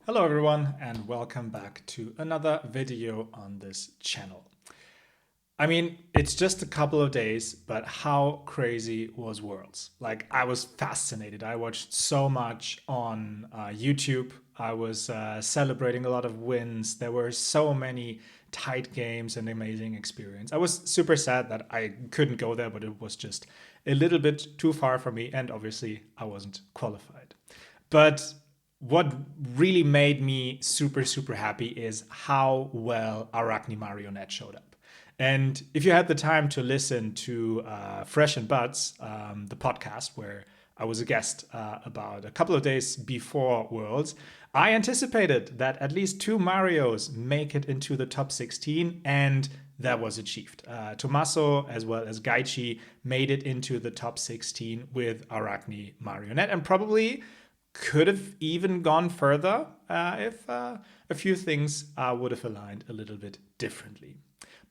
Hello everyone and welcome back to another video on this channel. I mean, it's just a couple of days, but how crazy was Worlds? Like, I was fascinated. I watched so much on YouTube. I was celebrating a lot of wins. There were so many tight games and amazing experience. I was super sad that I couldn't go there, but it was just a little bit too far for me, and obviously I wasn't qualified. But what really made me super happy is how well Arakni Marionette showed up. And if you had the time to listen to Fresh and Buds, the podcast where I was a guest about a couple of days before Worlds, I anticipated that at least two Marios make it into the top 16, and that was achieved. Tommaso as well as Gaichi made it into the top 16 with Arakni Marionette, and probably could have even gone further if a few things would have aligned a little bit differently.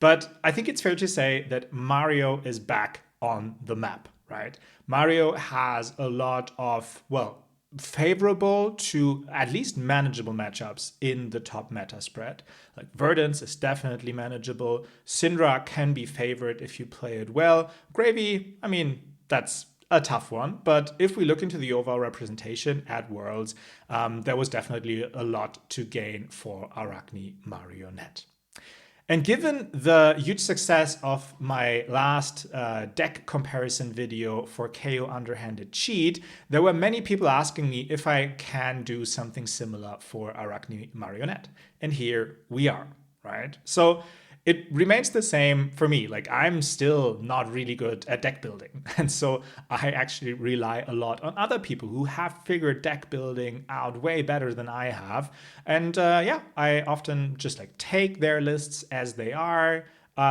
But I think it's fair to say that Mario is back on the map, right? Mario has a lot of, well, favorable to at least manageable matchups in the top meta spread. Like Verdance is definitely manageable. Syndra can be favored if you play it well. Gravy, I mean, that's a tough one, but if we look into the overall representation at Worlds, there was definitely a lot to gain for Arakni Marionette. And given the huge success of my last deck comparison video for KO Underhanded Cheat, there were many people asking me if I can do something similar for Arakni Marionette. And here we are, right? So it remains the same for me. Like, I'm still not really good at deck building. And so I actually rely a lot on other people who have figured deck building out way better than I have. And yeah, I often just like take their lists as they are.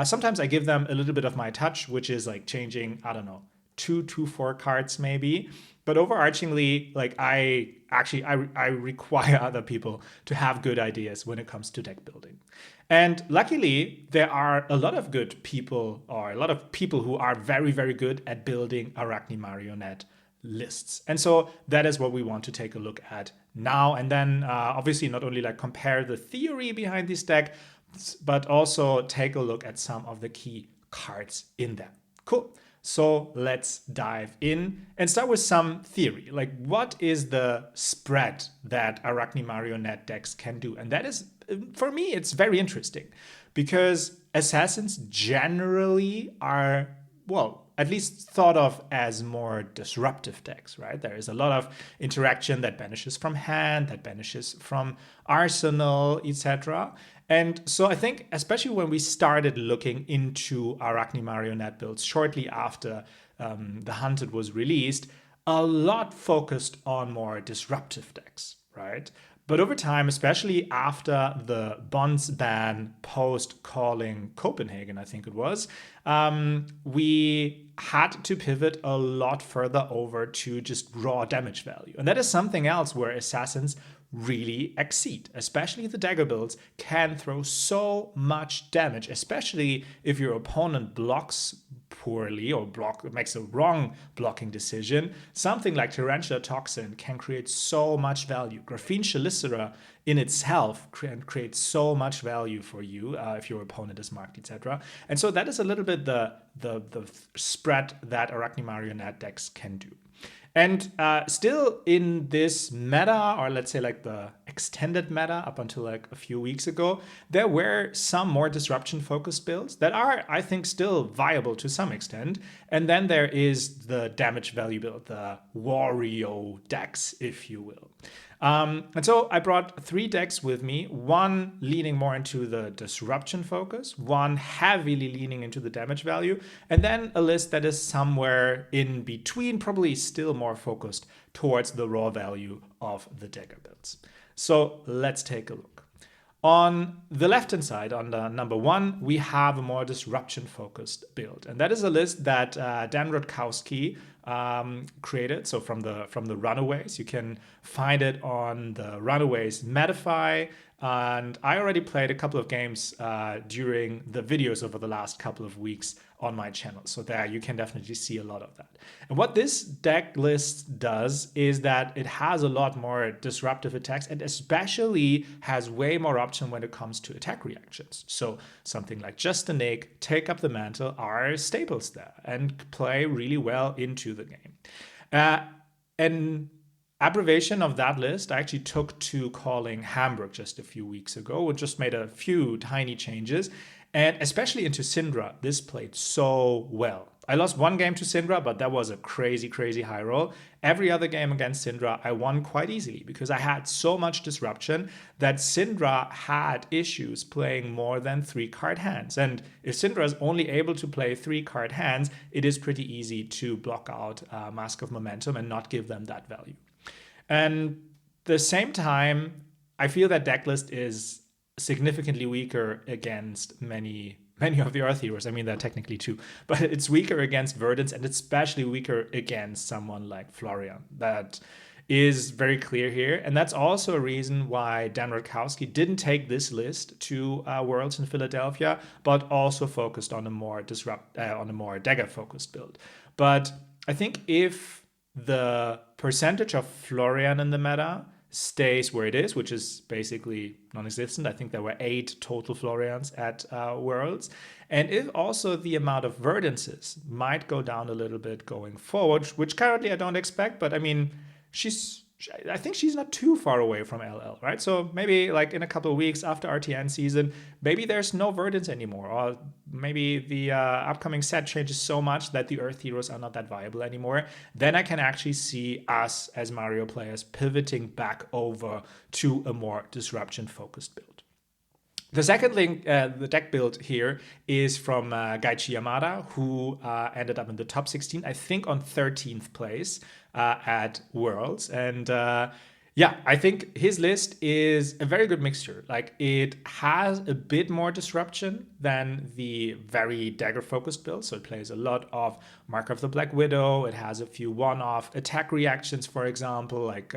Sometimes I give them a little bit of my touch, which is like changing, I don't know, 4 cards maybe. But overarchingly, like I require other people to have good ideas when it comes to deck building. And luckily, there are a lot of good people, or a lot of people who are very good at building Arakni Marionette lists. And so that is what we want to take a look at now. And then obviously not only like compare the theory behind this deck, but also take a look at some of the key cards in there. Cool. So let's dive in and start with some theory. Like, what is the spread that Arakni Marionette decks can do? And that is, for me, it's very interesting because assassins generally are, well, at least thought of as more disruptive decks, right? There is a lot of interaction that banishes from hand, that banishes from arsenal, etc. And so I think, especially when we started looking into Arakni Marionette builds shortly after The Hunted was released, a lot focused on more disruptive decks, right? But over time, especially after the Bonds ban post calling Copenhagen, I think it was, we had to pivot a lot further over to just raw damage value. And that is something else where assassins really exceed. Especially the Dagger builds can throw so much damage, especially if your opponent blocks poorly or makes a wrong blocking decision. Something like Tarantula Toxin can create so much value. Graphene Chelicera in itself can create so much value for you if your opponent is marked, etc. And so that is a little bit the spread that Arakni Marionette decks can do. And still in this meta, or let's say like the extended meta up until like a few weeks ago, there were some more disruption focused builds that are, I think, still viable to some extent. And then there is the damage value build, the Wario decks, if you will. And so I brought 3 decks with me, one leaning more into the disruption focus, one heavily leaning into the damage value, and then a list that is somewhere in between, probably still more focused towards the raw value of the Dagger builds. So let's take a look. On the left-hand side, on the number 1, we have a more disruption-focused build. And that is a list that Dan Rutkowski created, so from the Runaways. You can find it on the Runaways Metafy. And I already played a couple of games during the videos over the last couple of weeks on my channel. So there you can definitely see a lot of that. And what this deck list does is that it has a lot more disruptive attacks and especially has way more option when it comes to attack reactions. So something like Just a Nick, Take Up the Mantle are staples there and play really well into the game. An abbreviation of that list I actually took to calling Hamburg just a few weeks ago. We just made a few tiny changes. And especially into Syndra, this played so well. I lost one game to Syndra, but that was a crazy, crazy high roll. Every other game against Syndra, I won quite easily because I had so much disruption that Syndra had issues playing more than 3-card hands. And if Syndra is only able to play 3-card hands, it is pretty easy to block out Mask of Momentum and not give them that value. And at the same time, I feel that decklist is significantly weaker against many of the Earth heroes. I mean, they're technically two, but it's weaker against Verdance and especially weaker against someone like Florian. That is very clear here. And that's also a reason why Dan Rutkowski didn't take this list to Worlds in Philadelphia, but also focused on a more Dagger focused build. But I think if the percentage of Florian in the meta stays where it is, which is basically non-existent. I think there were 8 total Florians at Worlds. And if also the amount of Verdances might go down a little bit going forward, which currently I don't expect, but I mean, I think she's not too far away from LL, right? So maybe like in a couple of weeks after RTN season, maybe there's no Verdance anymore, or maybe the upcoming set changes so much that the Earth heroes are not that viable anymore. Then I can actually see us as Mario players pivoting back over to a more disruption-focused build. The second link, the deck build here, is from Gaichi Yamada, who ended up in the top 16, I think on 13th place at Worlds. And yeah, I think his list is a very good mixture. Like, it has a bit more disruption than the very Dagger-focused build. So it plays a lot of Mark of the Black Widow. It has a few one-off attack reactions, for example, like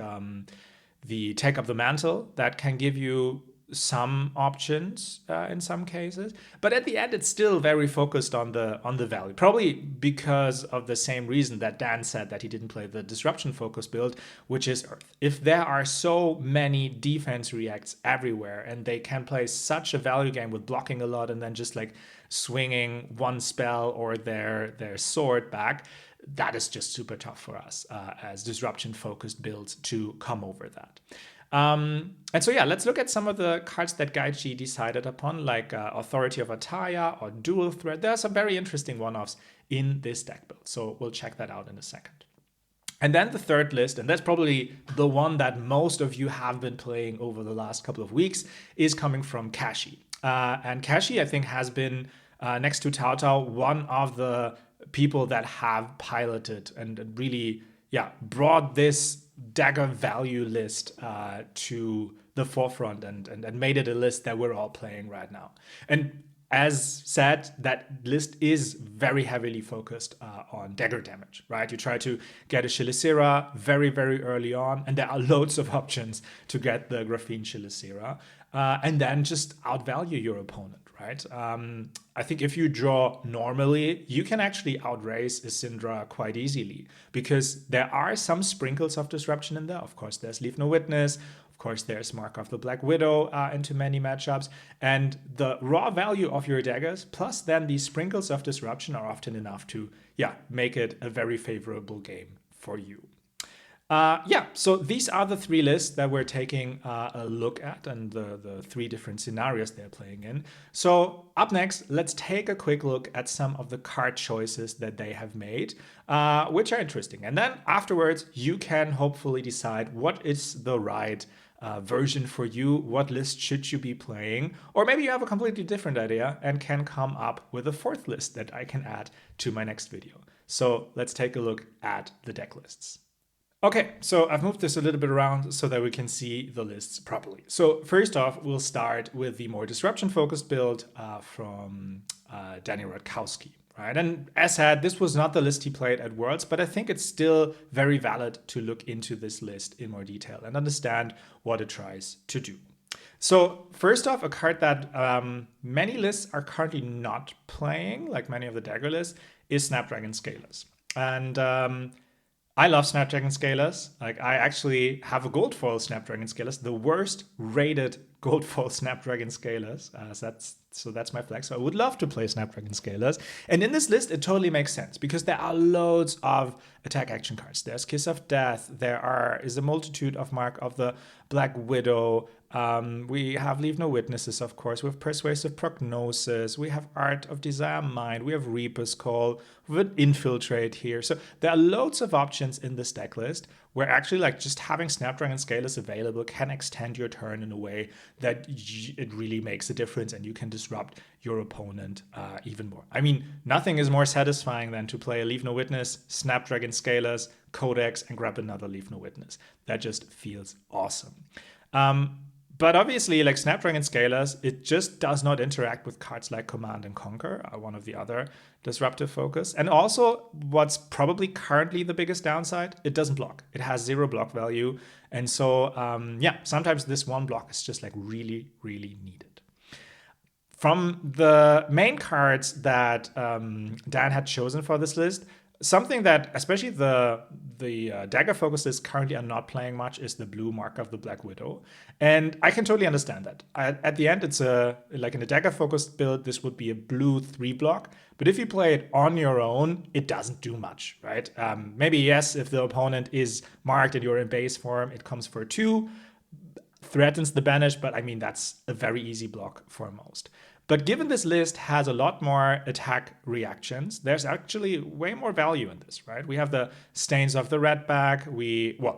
the Take Up the Mantle that can give you some options in some cases, but at the end it's still very focused on the value, probably because of the same reason that Dan said that he didn't play the disruption focused build, which is Earth. If there are so many defense reacts everywhere and they can play such a value game with blocking a lot and then just like swinging one spell or their sword back, that is just super tough for us as disruption focused builds to come over that. And so, yeah, let's look at some of the cards that Gaichi decided upon, like Authority of Ataya or Dual Threat. There are some very interesting one-offs in this deck build, so we'll check that out in a second. And then the third list, and that's probably the one that most of you have been playing over the last couple of weeks, is coming from Kashy. And Kashy, I think, has been, next to Tao Tao, one of the people that have piloted and really, yeah, brought this Dagger value list to the forefront and made it a list that we're all playing right now. And as said, that list is very heavily focused on Dagger damage, right? You try to get a Shilisera very, very early on, and there are loads of options to get the Graphene Shilisera, and then just outvalue your opponent, right? I think if you draw normally, you can actually outrace a Syndra quite easily because there are some sprinkles of disruption in there. Of course, there's Leave No Witness. Of course, there's Mark of the Black Widow into many matchups. And the raw value of your daggers, plus then these sprinkles of disruption are often enough to, yeah, make it a very favorable game for you. Yeah, so these are the 3 lists that we're taking a look at and the 3 different scenarios they're playing in. So up next, let's take a quick look at some of the card choices that they have made, which are interesting. And then afterwards, you can hopefully decide what is the right version for you, what list should you be playing, or maybe you have a completely different idea and can come up with a 4th list that I can add to my next video. So let's take a look at the deck lists. Okay, so I've moved this a little bit around so that we can see the lists properly. So first off, we'll start with the more disruption-focused build from Dan Rutkowski, right? And as said, this was not the list he played at Worlds, but I think it's still very valid to look into this list in more detail and understand what it tries to do. So first off, a card that many lists are currently not playing, like many of the Dagger lists, is Snapdragon Scalers. And I love Snapdragon Scalers. Like I actually have a gold foil Snapdragon Scalers, the worst rated gold foil Snapdragon Scalers. So that's my flex. So I would love to play Snapdragon Scalers. And in this list, it totally makes sense because there are loads of attack action cards. There's Kiss of Death. Is a multitude of Mark of the Black Widow. We have Leave No Witnesses, of course. We have Persuasive Prognosis. We have Art of Desire Mind. We have Reaper's Call. We have Infiltrate here. So there are loads of options in this deck list where actually like just having Snapdragon Scalers available can extend your turn in a way that it really makes a difference and you can disrupt your opponent even more. I mean, nothing is more satisfying than to play a Leave No Witness, Snapdragon Scalers, Codex, and grab another Leave No Witness. That just feels awesome. But obviously, like Snapdragon Scalers, it just does not interact with cards like Command and Conquer, one of the other disruptive focus. And also, what's probably currently the biggest downside, it doesn't block. It has 0 block value. And so, sometimes this one block is just like really, really needed. From the main cards that Dan had chosen for this list, something that especially the Dagger focus list currently are not playing much is the blue Mark of the Black Widow. And I can totally understand that. At the end, it's like in a Dagger focused build, this would be a blue 3 block. But if you play it on your own, it doesn't do much, right? Maybe yes, if the opponent is marked and you're in base form, it comes for 2, threatens the banish, but I mean, that's a very easy block for most. But given this list has a lot more attack reactions, there's actually way more value in this, right? We have the Stains of the Redback.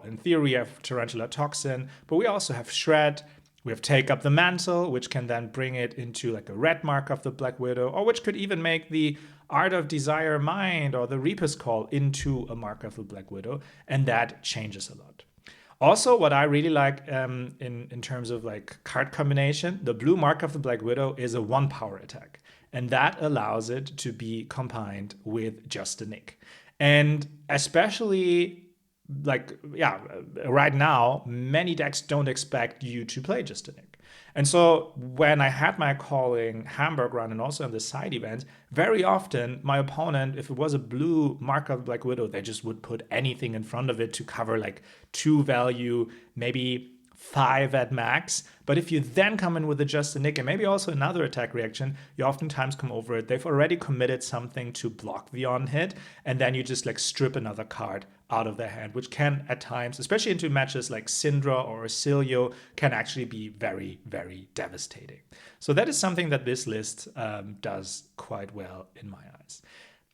In theory, we have Tarantula Toxin, but we also have Shred. We have Take Up the Mantle, which can then bring it into like a red Mark of the Black Widow, or which could even make the Art of Desire Mind or the Reaper's Call into a Mark of the Black Widow, and that changes a lot. Also, what I really like in terms of like card combination, the blue Mark of the Black Widow is a 1 power attack. And that allows it to be combined with Just a Nick. And especially right now, many decks don't expect you to play Just a Nick. And so when I had my Calling Hamburg run and also in the side events, very often my opponent, if it was a blue Mark of Black Widow, they just would put anything in front of it to cover like 2 value, maybe 5 at max. But if you then come in with a Just a Nick and maybe also another attack reaction, you oftentimes come over it. They've already committed something to block the on hit, and then you just like strip another card out of their hand, which can at times, especially into matches like Syndra or Cilio, can actually be very, very devastating. So that is something that this list does quite well in my eyes.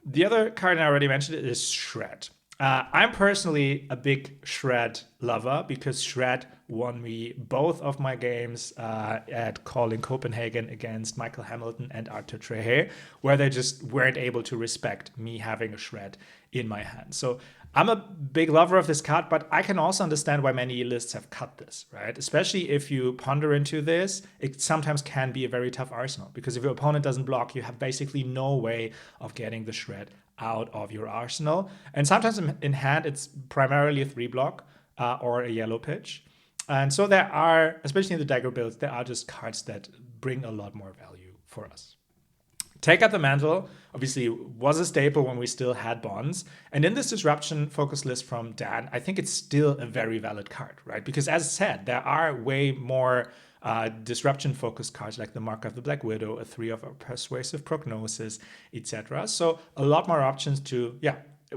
The other card I already mentioned is Shred. I'm personally a big Shred lover because Shred won me both of my games at Calling Copenhagen against Michael Hamilton and Arthur Trehe, where they just weren't able to respect me having a Shred in my hand. So I'm a big lover of this card, but I can also understand why many lists have cut this, right? Especially if you ponder into this, it sometimes can be a very tough arsenal because if your opponent doesn't block, you have basically no way of getting the Shred out of your arsenal. And sometimes in hand, it's primarily a 3 block or a yellow pitch. And so there are, especially in the Dagger builds, there are just cards that bring a lot more value for us. Take Up the Mantle, obviously, was a staple when we still had bonds. And in this disruption focus list from Dan, I think it's still a very valid card, right? Because as said, there are way more disruption focused cards like the Mark of the Black Widow, a 3 of a Persuasive Prognosis, etc. So a lot more options to,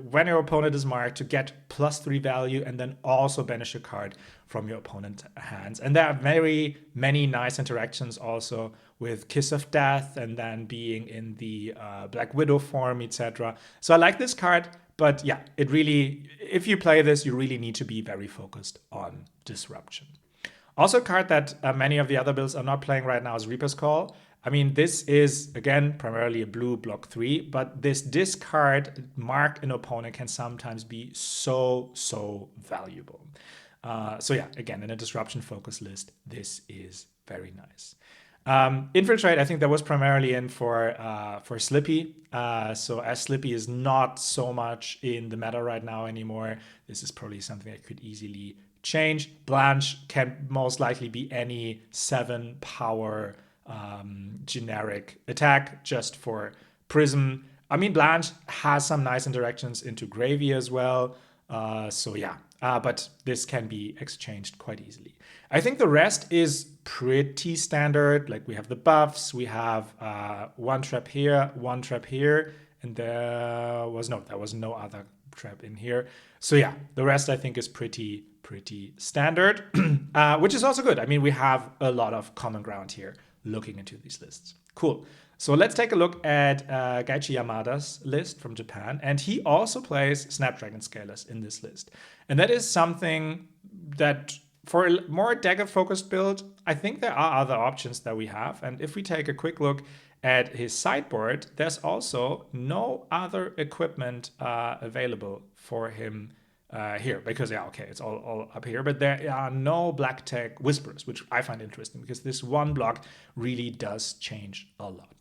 when your opponent is marked, to get +3 value and then also banish a card from your opponent's hands. And there are very many nice interactions also with Kiss of Death and then being in the Black Widow form, etc. So I like this card, but it really, if you play this, you really need to be very focused on disruption. Also a card that many of the other builds are not playing right now is Reaper's Call. I mean, this is, again, primarily a blue block 3, but this discard mark an opponent can sometimes be so valuable. Again, in a disruption focus list, this is very nice. Infiltrate, I think that was primarily in for Slippy. So as Slippy is not so much in the meta right now anymore, this is probably something that could easily change. Blanche can most likely be any 7 power generic attack just for Prism. I mean, Blanche has some nice interactions into Gravy as well. So yeah, but this can be exchanged quite easily. I think the rest is pretty standard. Like we have the buffs, we have 1 trap here, 1 trap here, and there was no other trap in here. So yeah, the rest I think is pretty standard, which is also good. I mean, we have a lot of common ground here looking into these lists. Cool. So let's take a look at Gaichi Yamada's list from Japan. And he also plays Snapdragon Scalers in this list. And that is something that for a more Dagger-focused build, I think there are other options that we have. And if we take a quick look at his sideboard, there's also no other equipment available for him here, because yeah, okay, it's all up here, but there are no black tech Whisperers, which I find interesting because this 1 block really does change a lot.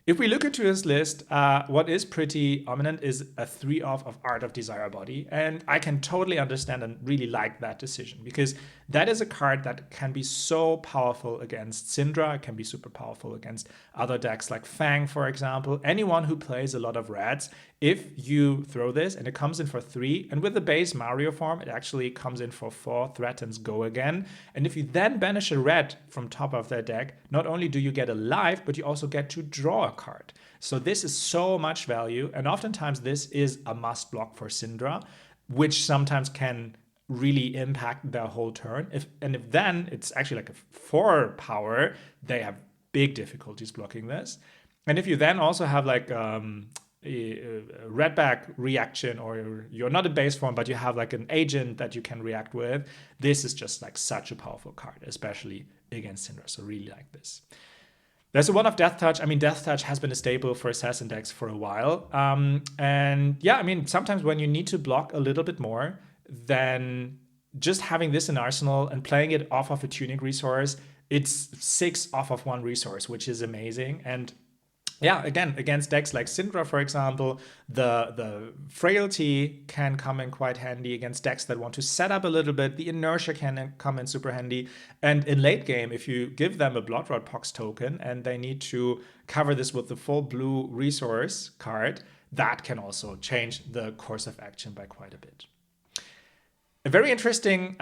If we look into his list, what is pretty dominant is a 3-off of Art of Desire Body, and I can totally understand and really like that decision because that is a card that can be so powerful against Syndra, it can be super powerful against other decks like Fang, for example. Anyone who plays a lot of reds, if you throw this and it comes in for 3, and with the base Mario form, it actually comes in for 4, threatens go again. And if you then banish a red from top of their deck, not only do you get a life, but you also get to draw a card. So this is so much value, and oftentimes this is a must block for Syndra, which sometimes can really impact their whole turn. If then it's actually like a 4 power, they have big difficulties blocking this. And if you then also have like a red back reaction, or you're not a base form, but you have like an agent that you can react with, this is just like such a powerful card, especially against Syndra. So really like this. There's a 1-off Death Touch. I mean, Death Touch has been a staple for Assassin decks for a while. And yeah, I mean, sometimes when you need to block a little bit more, then just having this in Arsenal and playing it off of a tuning resource, it's 6 off of 1 resource, which is amazing. And yeah, again, against decks like Syndra, for example, the Frailty can come in quite handy. Against decks that want to set up a little bit, the Inertia can come in super handy. And in late game, if you give them a Bloodrot Pox token and they need to cover this with the full blue resource card, that can also change the course of action by quite a bit. A very interesting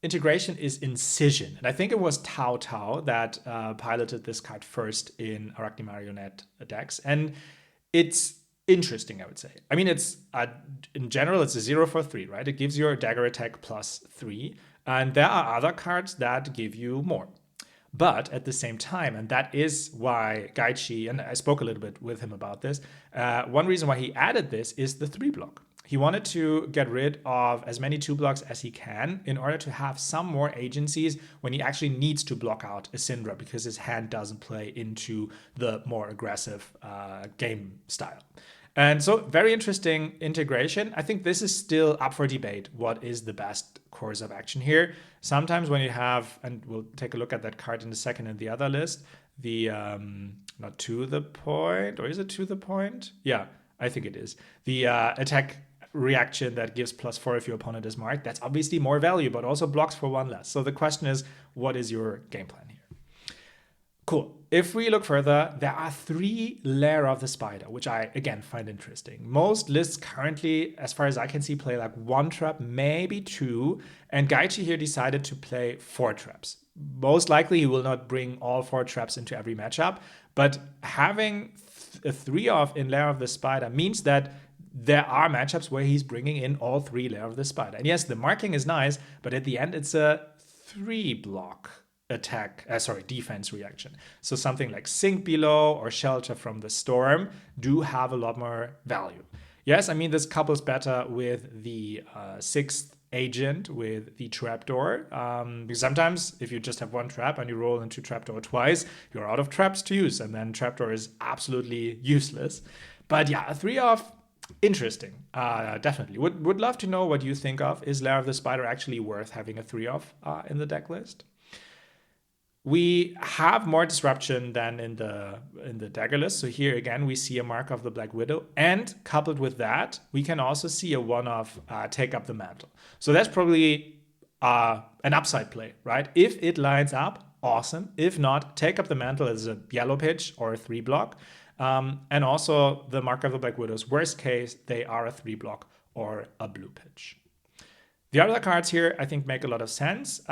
integration is Incision. And I think it was Tao Tao that piloted this card first in Arakni Marionette decks. And it's interesting, I would say. I mean, it's in general, it's a 0 for 3, right? It gives your dagger attack +3. And there are other cards that give you more. But at the same time, and that is why Gaichi, and I spoke a little bit with him about this, one reason why he added this is the 3 block. He wanted to get rid of as many 2 blocks as he can in order to have some more agencies when he actually needs to block out a Syndra because his hand doesn't play into the more aggressive game style. And so very interesting integration. I think this is still up for debate. What is the best course of action here? Sometimes when you have, and we'll take a look at that card in a second in the other list, the not to the point, or is it to the point? Yeah, I think it is. The attack reaction that gives +4 if your opponent is marked. That's obviously more value, but also blocks for 1 less. So the question is, what is your game plan here? Cool. If we look further, there are 3 Lair of the Spider, which I, again, find interesting. Most lists currently, as far as I can see, play like 1 trap, maybe 2. And Gaichi here decided to play 4 traps. Most likely, he will not bring all 4 traps into every matchup. But having a 3-off in Lair of the Spider means that there are matchups where he's bringing in all 3 Lair of the Spider. And yes, the marking is nice, but at the end, it's a 3-block defense reaction. So something like Sink Below or Shelter from the Storm do have a lot more value. Yes, I mean, this couples better with the 6th agent with the Trapdoor. Because sometimes if you just have 1 trap and you roll into Trapdoor twice, you're out of traps to use. And then Trapdoor is absolutely useless. But yeah, a 3-off, interesting. Definitely. Would love to know what you think of. Is Lair of the Spider actually worth having a 3-off in the deck list? we have more disruption than in the Dagger list. So here again, we see a mark of the Black Widow, and coupled with that, we can also see a one-off take up the mantle. So that's probably an upside play, right? If it lines up, awesome. If not, take up the mantle as a yellow pitch or a 3-block. And also the mark of the Black Widows, worst case, they are a 3-block or a blue pitch. The other cards here, I think, make a lot of sense.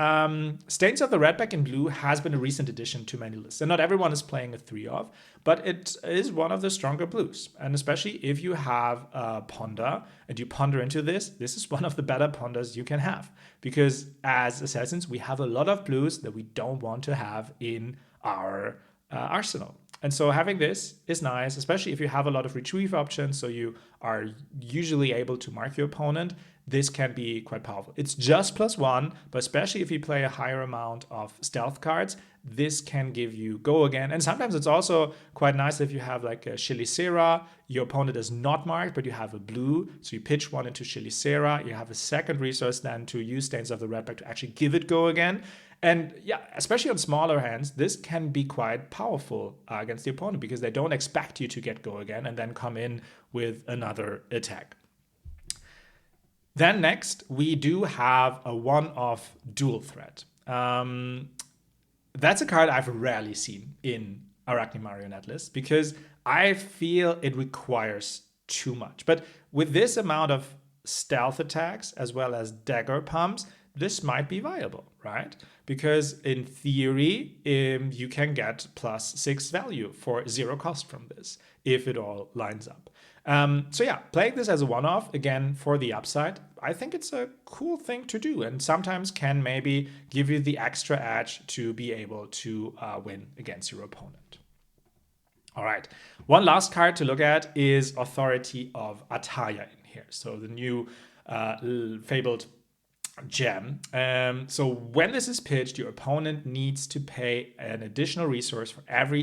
Stains of the Red, Black, and Blue has been a recent addition to many lists. And not everyone is playing a 3-of, but it is one of the stronger blues. And especially if you have a Ponder and you ponder into this is one of the better Ponders you can have. Because as Assassins, we have a lot of blues that we don't want to have in our arsenal. And so having this is nice, especially if you have a lot of retrieve options, so you are usually able to mark your opponent. This can be quite powerful. It's just +1, but especially if you play a higher amount of stealth cards, this can give you go again. And sometimes it's also quite nice if you have like a Chelicera, your opponent is not marked, but you have a blue, so you pitch one into Chelicera, you have a second resource then to use Stains of the Red Back to actually give it go again. And yeah, especially on smaller hands, this can be quite powerful against the opponent because they don't expect you to get go again and then come in with another attack. Then next, we do have a one-off dual threat. That's a card I've rarely seen in Arakni Marionette list because I feel it requires too much. But with this amount of stealth attacks as well as dagger pumps, this might be viable, right? Because in theory, you can get +6 value for 0 cost from this if it all lines up. So yeah, playing this as a one-off, again, for the upside, I think it's a cool thing to do and sometimes can maybe give you the extra edge to be able to win against your opponent. All right, one last card to look at is Authority of Ataya in here. So the new fabled gem. So when this is pitched, your opponent needs to pay an additional resource for every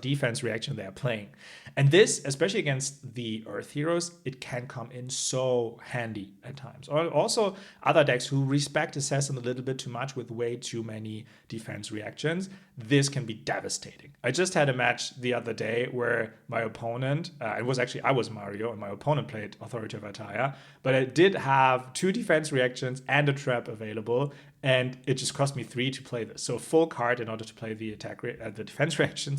defense reaction they are playing. And this, especially against the Earth heroes, it can come in so handy at times. Or also other decks who respect Assassin a little bit too much with way too many defense reactions, this can be devastating. I just had a match the other day where my opponent, I was Mario and my opponent played Authority of Ataya, but it did have 2 defense reactions and a trap available, and it just cost me 3 to play this. So a full card in order to play the the defense reaction,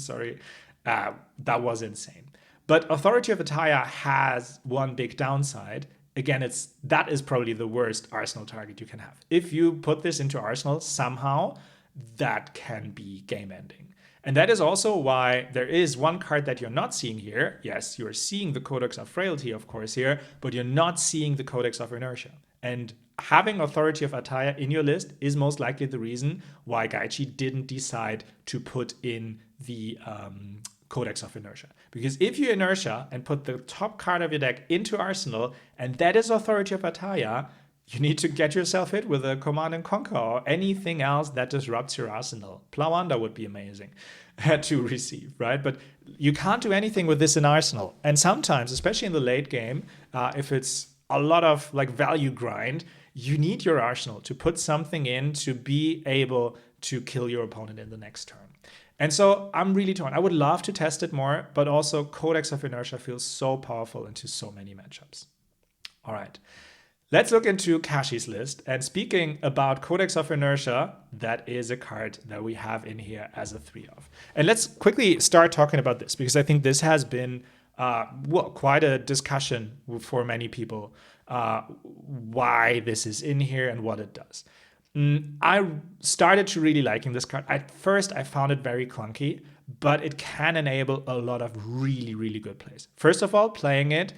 that was insane. But Authority of Ataya has one big downside. Again, that is probably the worst Arsenal target you can have. If you put this into Arsenal somehow, that can be game ending. And that is also why there is one card that you're not seeing here. Yes, you're seeing the Codex of Frailty, of course, here, but you're not seeing the Codex of Inertia. And having Authority of Ataya in your list is most likely the reason why Gaichi didn't decide to put in the Codex of Inertia. Because if you Inertia and put the top card of your deck into Arsenal, and that is Authority of Ataya, you need to get yourself hit with a Command and Conquer or anything else that disrupts your arsenal. Plawanda would be amazing to receive, right? But you can't do anything with this in Arsenal. And sometimes, especially in the late game, if it's a lot of like value grind, you need your arsenal to put something in to be able to kill your opponent in the next turn. And so I'm really torn. I would love to test it more, but also Codex of Inertia feels so powerful into so many matchups. All right. Let's look into Kashy's list. And speaking about Codex of Inertia, that is a card that we have in here as a 3-of. And let's quickly start talking about this because I think this has been quite a discussion for many people, why this is in here and what it does. I started to really liking this card. At first, I found it very clunky, but it can enable a lot of really, really good plays. First of all, playing it,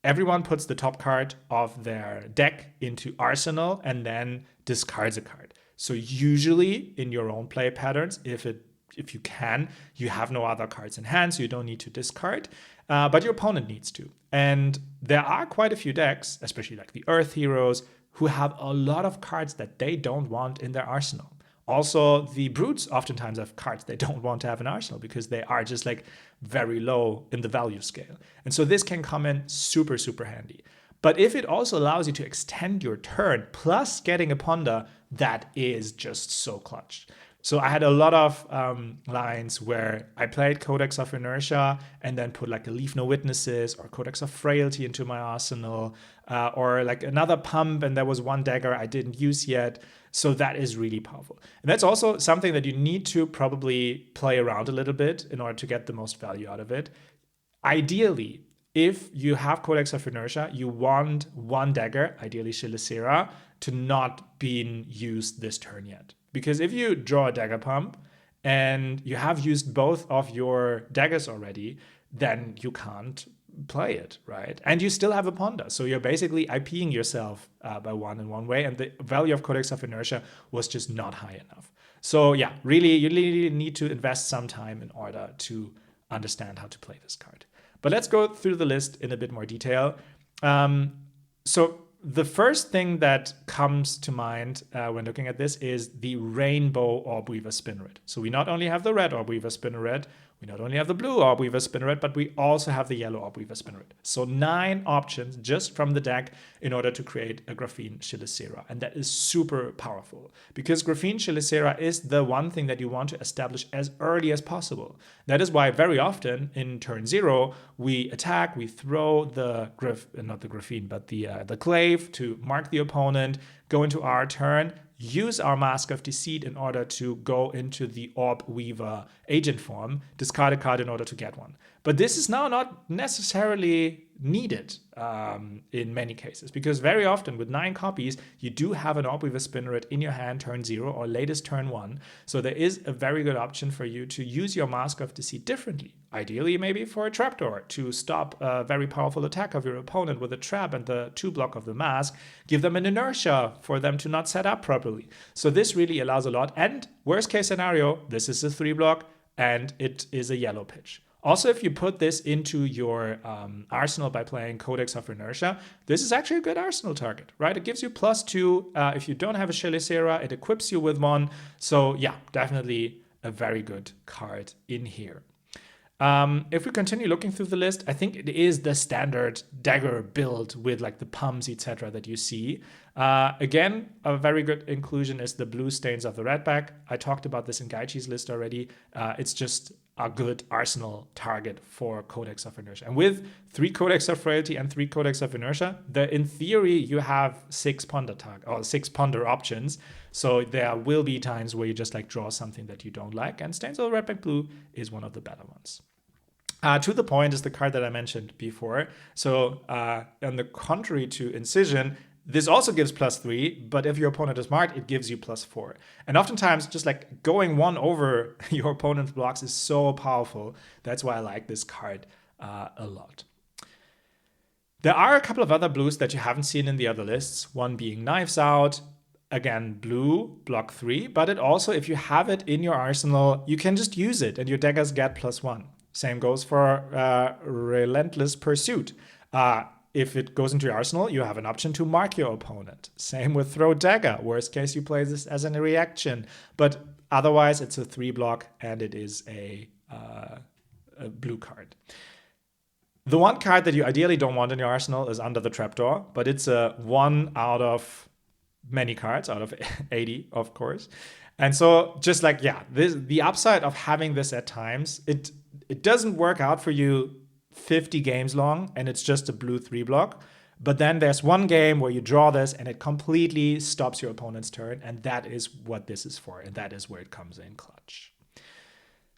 everyone puts the top card of their deck into Arsenal and then discards a card. So usually in your own play patterns, if you can, you have no other cards in hand, so you don't need to discard, but your opponent needs to. And there are quite a few decks, especially like the Earth heroes, who have a lot of cards that they don't want in their arsenal. Also, the brutes oftentimes have cards they don't want to have in arsenal because they are just like very low in the value scale. And so this can come in super, super handy. But if it also allows you to extend your turn plus getting a ponder, that is just so clutch. So I had a lot of lines where I played Codex of Inertia and then put like a Leave No Witnesses or Codex of Frailty into my arsenal, or like another pump, and there was one dagger I didn't use yet. So that is really powerful. And that's also something that you need to probably play around a little bit in order to get the most value out of it. Ideally, if you have Codex of Inertia, you want one dagger, ideally Shilicera, to not be used this turn yet. Because if you draw a dagger pump and you have used both of your daggers already, then you can't play it, right? And you still have a ponder. So you're basically IPing yourself by one in one way. And the value of Codex of Inertia was just not high enough. So yeah, really, you really need to invest some time in order to understand how to play this card. But let's go through the list in a bit more detail. So the first thing that comes to mind when looking at this is the Rainbow Orbweaver Spinneret. So we not only have the red Orbweaver Spinneret, we not only have the blue Orbweaver Spinneret, but we also have the yellow Orbweaver Spinneret. So 9 options just from the deck in order to create a Graphene Shilicera. And that is super powerful because Graphene Shilicera is the one thing that you want to establish as early as possible. That is why very often in turn 0, we attack, we throw the the Glaive to mark the opponent, go into our turn, use our Mask of Deceit in order to go into the Orb Weaver agent form, discard a card in order to get one. But this is now not necessarily needed in many cases, because very often with 9 copies, you do have an Orb Weaver Spinneret in your hand turn 0 or latest turn 1. So there is a very good option for you to use your Mask of Deceit differently. Ideally, maybe for a trapdoor to stop a very powerful attack of your opponent with a trap and the 2-block of the mask, give them an inertia for them to not set up properly. So this really allows a lot. And worst case scenario, this is a 3-block and it is a yellow pitch. Also, if you put this into your arsenal by playing Codex of Inertia, this is actually a good arsenal target, right? It gives you +2. If you don't have a Shilicera, it equips you with one. So yeah, definitely a very good card in here. If we continue looking through the list, I think it is the standard dagger build with like the pumps, etc. that you see. Again, a very good inclusion is the blue stains of the redback. I talked about this in Gaichi's list already. It's just a good arsenal target for Codex of Inertia. And with 3 Codex of Frailty and 3 Codex of Inertia, in theory, you have 6 ponder options. So there will be times where you just like draw something that you don't like, and Stains of the Redback Blue is one of the better ones. To the Point is the card that I mentioned before. So on the contrary to Incision, this also gives +3, but if your opponent is marked, it gives you +4. And oftentimes, just like going one over your opponent's blocks is so powerful. That's why I like this card a lot. There are a couple of other blues that you haven't seen in the other lists, one being Knives Out. Again, blue, block 3, but it also, if you have it in your arsenal, you can just use it and your daggers get +1. Same goes for Relentless Pursuit. If it goes into your arsenal, you have an option to mark your opponent. Same with Throw Dagger. Worst case, you play this as a reaction. But otherwise, it's a 3-block and it is a blue card. The one card that you ideally don't want in your arsenal is Under the Trapdoor, but it's a 1 out of many cards, out of 80, of course. And so just like, yeah, the upside of having this at times, it doesn't work out for you 50 games long, and it's just a blue 3-block. But then there's one game where you draw this and it completely stops your opponent's turn, and that is what this is for, and that is where it comes in clutch.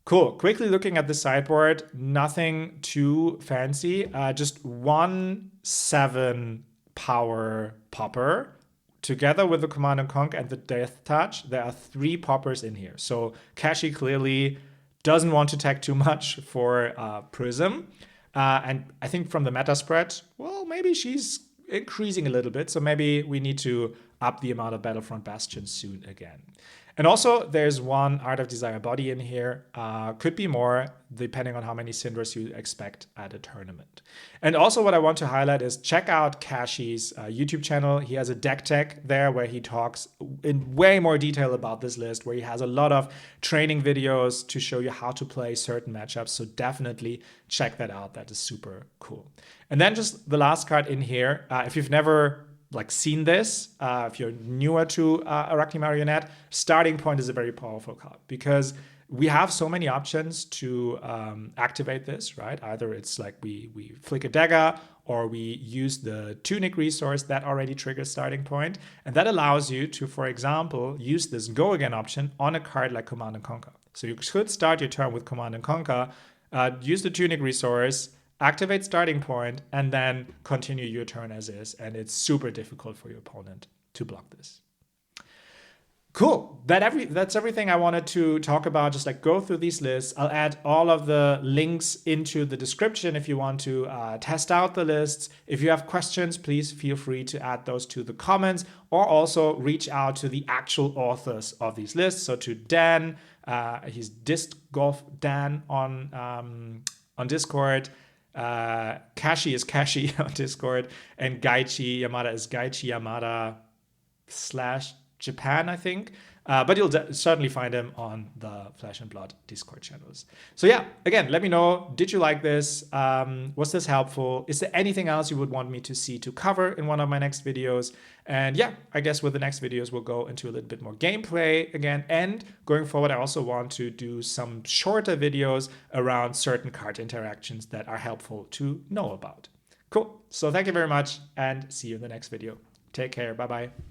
Cool. Quickly looking at the sideboard, nothing too fancy. Just 1 7 power popper. Together with the Command and Conk and the Death Touch, there are 3 poppers in here. So Kashy clearly doesn't want to tech too much for Prism. And I think from the meta spread, well, maybe she's increasing a little bit. So maybe we need to up the amount of Battlefront Bastions soon again. And also there's one Art of Desire body in here. Could be more depending on how many Syndras you expect at a tournament. And also what I want to highlight is check out Kashy's YouTube channel. He has a deck tech there where he talks in way more detail about this list, where he has a lot of training videos to show you how to play certain matchups. So definitely check that out. That is super cool. And then just the last card in here. If you've never seen this, if you're newer to Arakni Marionette, Starting Point is a very powerful card because we have so many options to activate this, right? Either it's like we flick a Dagger, or we use the Tunic resource that already triggers Starting Point. And that allows you to, for example, use this Go Again option on a card like Command and Conquer. So you could start your turn with Command and Conquer, use the Tunic resource, activate Starting Point, and then continue your turn as is. And it's super difficult for your opponent to block this. Cool. That's everything I wanted to talk about. Just go through these lists. I'll add all of the links into the description if you want to test out the lists. If you have questions, please feel free to add those to the comments, or also reach out to the actual authors of these lists. So to Dan, he's Disc Golf Dan on Discord. Kashy is Kashy on Discord, and Gaichi Yamada is Gaichi Yamada /Japan, I think. But you'll certainly find him on the Flesh and Blood Discord channels. So yeah, again, let me know, did you like this? Was this helpful? Is there anything else you would want me to see to cover in one of my next videos? And yeah, I guess with the next videos, we'll go into a little bit more gameplay again. And going forward, I also want to do some shorter videos around certain card interactions that are helpful to know about. Cool. So thank you very much, and see you in the next video. Take care. Bye-bye.